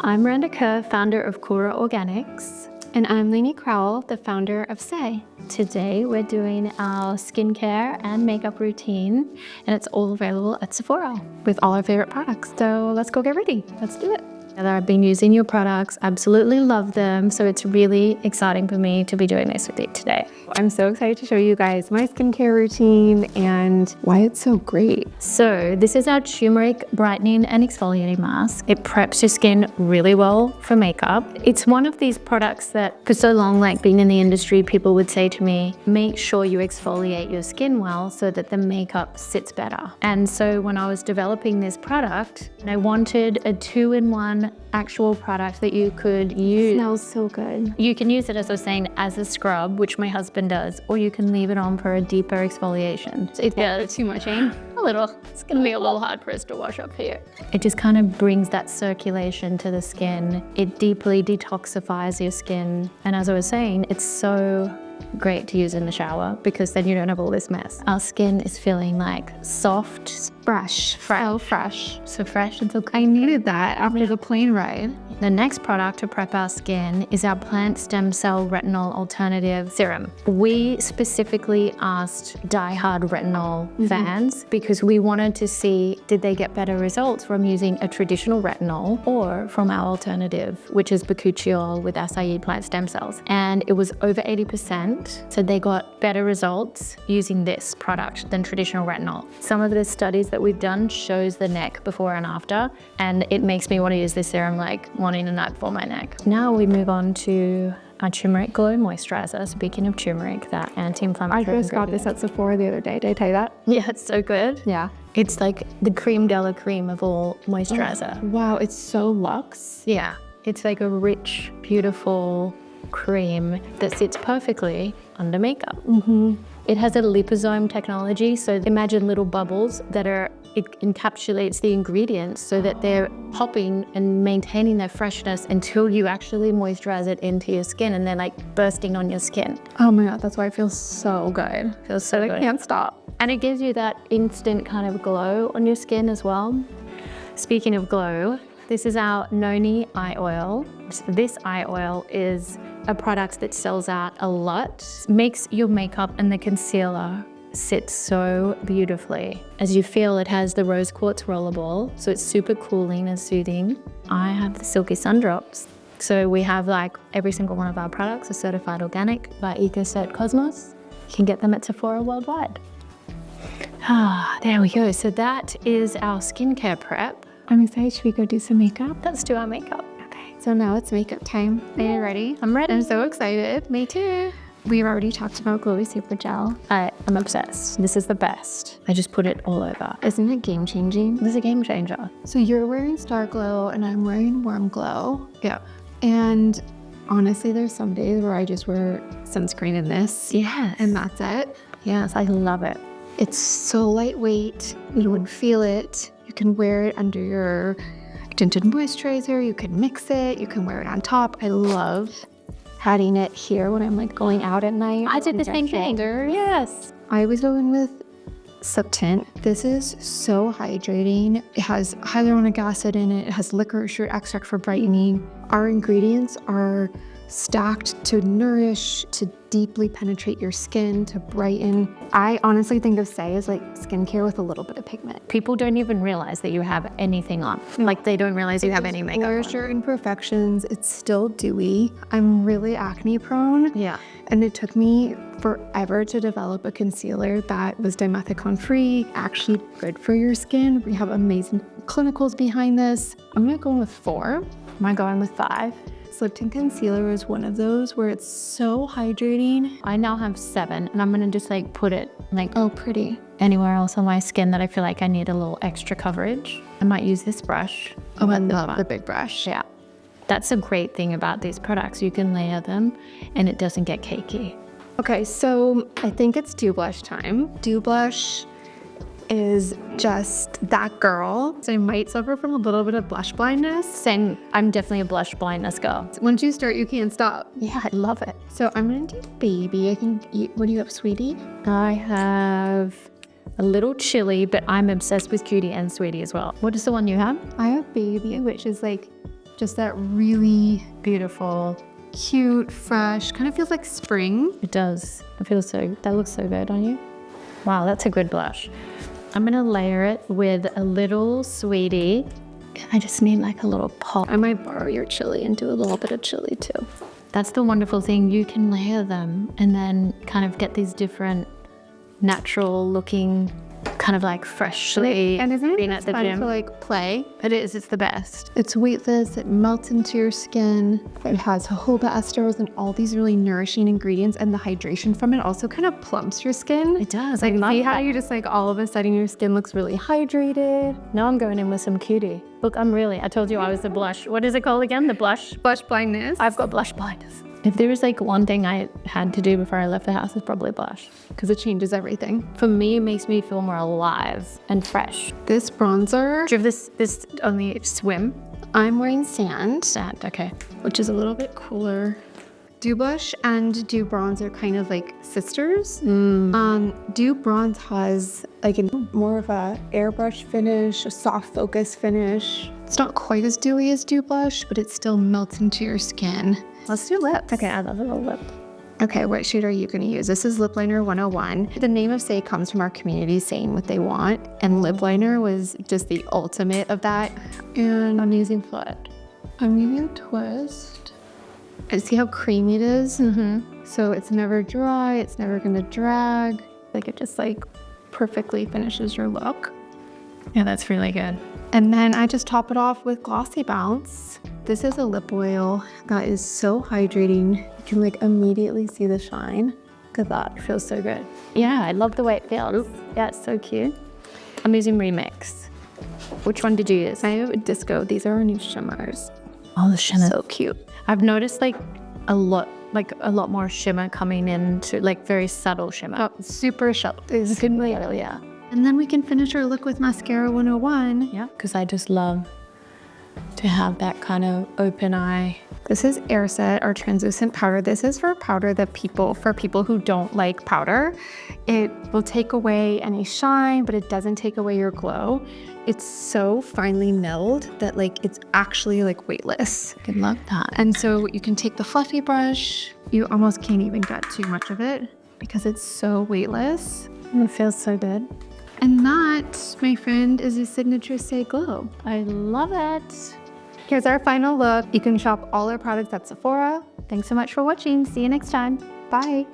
I'm Miranda Kerr, founder of Kora Organics. And I'm Laney Crowell, the founder of Saie. Today we're doing our skincare and makeup routine, and it's all available at Sephora with all our favorite products. So let's go get ready. Let's do it. I've been using your products, absolutely love them, so it's really exciting for me to be doing this with you today. I'm so excited to show you guys my skincare routine and why it's so great. So this is our turmeric brightening and exfoliating mask. It preps your skin really well for makeup. It's one of these products that for so long, like being in the industry, people would say to me, make sure you exfoliate your skin well so that the makeup sits better. And so when I was developing this product, I wanted a 2-in-1 actual product that you could use. It smells so good. You can use it, as I was saying, as a scrub, which my husband does, or you can leave it on for a deeper exfoliation. So It's too much, eh? a little. It's gonna be a little hard for us to wash up here. It just kind of brings that circulation to the skin. It deeply detoxifies your skin. And as I was saying, it's so great to use in the shower because then you don't have all this mess. Our skin is feeling like soft, Fresh. So fresh. so fresh and so I needed that after the plane ride. The next product to prep our skin is our plant stem cell retinol alternative serum. We specifically asked diehard retinol fans because we wanted to see, did they get better results from using a traditional retinol or from our alternative, which is bakuchiol with acai plant stem cells. And it was over 80%. So they got better results using this product than traditional retinol. Some of the studies that we've done shows the neck before and after, and it makes me want to use this serum like morning and night for my neck. Now we move on to our turmeric glow moisturizer. Speaking of turmeric, that anti-inflammatory. I just got this at Sephora the other day. Did I tell you that? Yeah, it's so good. Yeah. It's like the creme de la creme of all moisturizer. Wow, it's so luxe. Yeah, it's like a rich, beautiful cream that sits perfectly under makeup. It has a liposome technology, so imagine little bubbles that it encapsulates the ingredients so that they're popping and maintaining their freshness until you actually moisturize it into your skin, and they're like bursting on your skin. Oh my God, that's why it feels so good. Feels so good. I can't stop. And it gives you that instant kind of glow on your skin as well. Speaking of glow, this is our Noni eye oil. This eye oil is a product that sells out a lot. Makes your makeup and the concealer sit so beautifully. As you feel, it has the rose quartz rollerball, so it's super cooling and soothing. I have the silky sun drops. So we have like every single one of our products are certified organic by EcoCert Cosmos. You can get them at Sephora worldwide. There we go. So that is our skincare prep. I'm excited. Should we go do some makeup? Let's do our makeup. Okay, so now it's makeup time. Are you ready? I'm ready. I'm so excited. Me too. We've already talked about Glowy Super Gel. I'm obsessed. This is the best. I just put it all over. Isn't it game changing? This is a game changer. So you're wearing Star Glow and I'm wearing Warm Glow. Yeah. And honestly, there's some days where I just wear sunscreen in this. Yes. And that's it. Yes, I love it. It's so lightweight. You wouldn't feel it. You can wear it under your tinted moisturizer. You can mix it. You can wear it on top. I love adding it here when I'm like going out at night. I did the same thing. Yes. I was going with Subtint. This is so hydrating. It has hyaluronic acid in it. It has licorice root extract for brightening. Our ingredients are stacked to nourish, to deeply penetrate your skin, to brighten. I honestly think of Saie as like skincare with a little bit of pigment. People don't even realize that you have anything on. Like they don't realize you have any makeup on. There's your imperfections. It's still dewy. I'm really acne prone. Yeah. And it took me forever to develop a concealer that was dimethicone free, actually good for your skin. We have amazing clinicals behind this. I'm gonna go with 4. Am I going with 5? Lipton concealer is one of those where it's so hydrating. I now have 7, and I'm gonna just like put it like Pretty. anywhere else on my skin that I feel like I need a little extra coverage. I might use this brush. Oh, I love the big brush. Yeah. That's a great thing about these products. You can layer them and it doesn't get cakey. Okay, so I think it's Dew Blush time. Dew Blush is just that girl. So I might suffer from a little bit of blush blindness. Same, I'm definitely a blush blindness girl. Once you start, you can't stop. Yeah, I love it. So I'm gonna do Baby. I think, what do you have, Sweetie? I have a little chili, but I'm obsessed with Cutie and Sweetie as well. What is the one you have? I have Baby, which is like Just that really Beautiful. cute, fresh, kind of feels like spring. It does. That looks so good on you. Wow, that's a good blush. I'm gonna layer it with a little Sweetie. I just need like a little pop. I might borrow your chili and do a little bit of chili too. That's the wonderful thing. You can layer them and then kind of get these different natural looking, kind of like freshly. And isn't been it at the fun gym. to like play? It is. It's the best. It's weightless, it melts into your skin. It has jojoba esters and all these really nourishing ingredients, and the hydration from it also kind of plumps your skin. It does. Like, I love see how that. you just like all of a sudden your skin looks really hydrated. Now I'm going in with some cutie. Look, I told you I was the blush. What is it called again? The blush? Blush blindness. I've got blush blindness. If there was like one thing I had to do before I left the house, it's probably blush. Because it changes everything. For me, it makes me feel more alive and fresh. This bronzer, Do you have this only swim? I'm wearing sand, Sand, okay. which is a little bit cooler. Dew Blush and Dew Bronze are kind of like sisters. Dew Bronze has like more of a airbrush finish, a soft focus finish. It's not quite as dewy as Dew Blush, but it still melts into your skin. Let's do lips. Okay, I love a little lip. Okay, what shade are you going to use? This is Lip Liner 101. The name of Saie comes from our community saying what they want, and lip liner was just the ultimate of that. And I'm using Flat. I'm using Twist. And see how creamy it is? So it's never dry, it's never going to drag. Like it just like perfectly finishes your look. Yeah, that's really good. And then I just top it off with Glossy Bounce. This is a lip oil that is so hydrating. You can like immediately see the shine. Look at that, it feels so good. Yeah, I love the way it feels. Yeah, it's so cute. I'm using Remix. Which one did you use? I have Disco, these are our new shimmers. Oh, the shimmer. So cute. I've noticed like a lot more shimmer coming into like very subtle shimmer. Oh, super shelf. It's good. Yeah. And then we can finish our look with Mascara 101. Yeah, because I just love to have that kind of open eye. This is Air Set, our translucent powder. This is for powder that for people who don't like powder. It will take away any shine, but it doesn't take away your glow. It's so finely milled that like it's actually like weightless. I love that. And so you can take the fluffy brush. You almost can't even get too much of it because it's so weightless. And it feels so good. And that, my friend, is a signature Saie glow. I love it. Here's our final look. You can shop all our products at Sephora. Thanks so much for watching. See you next time. Bye.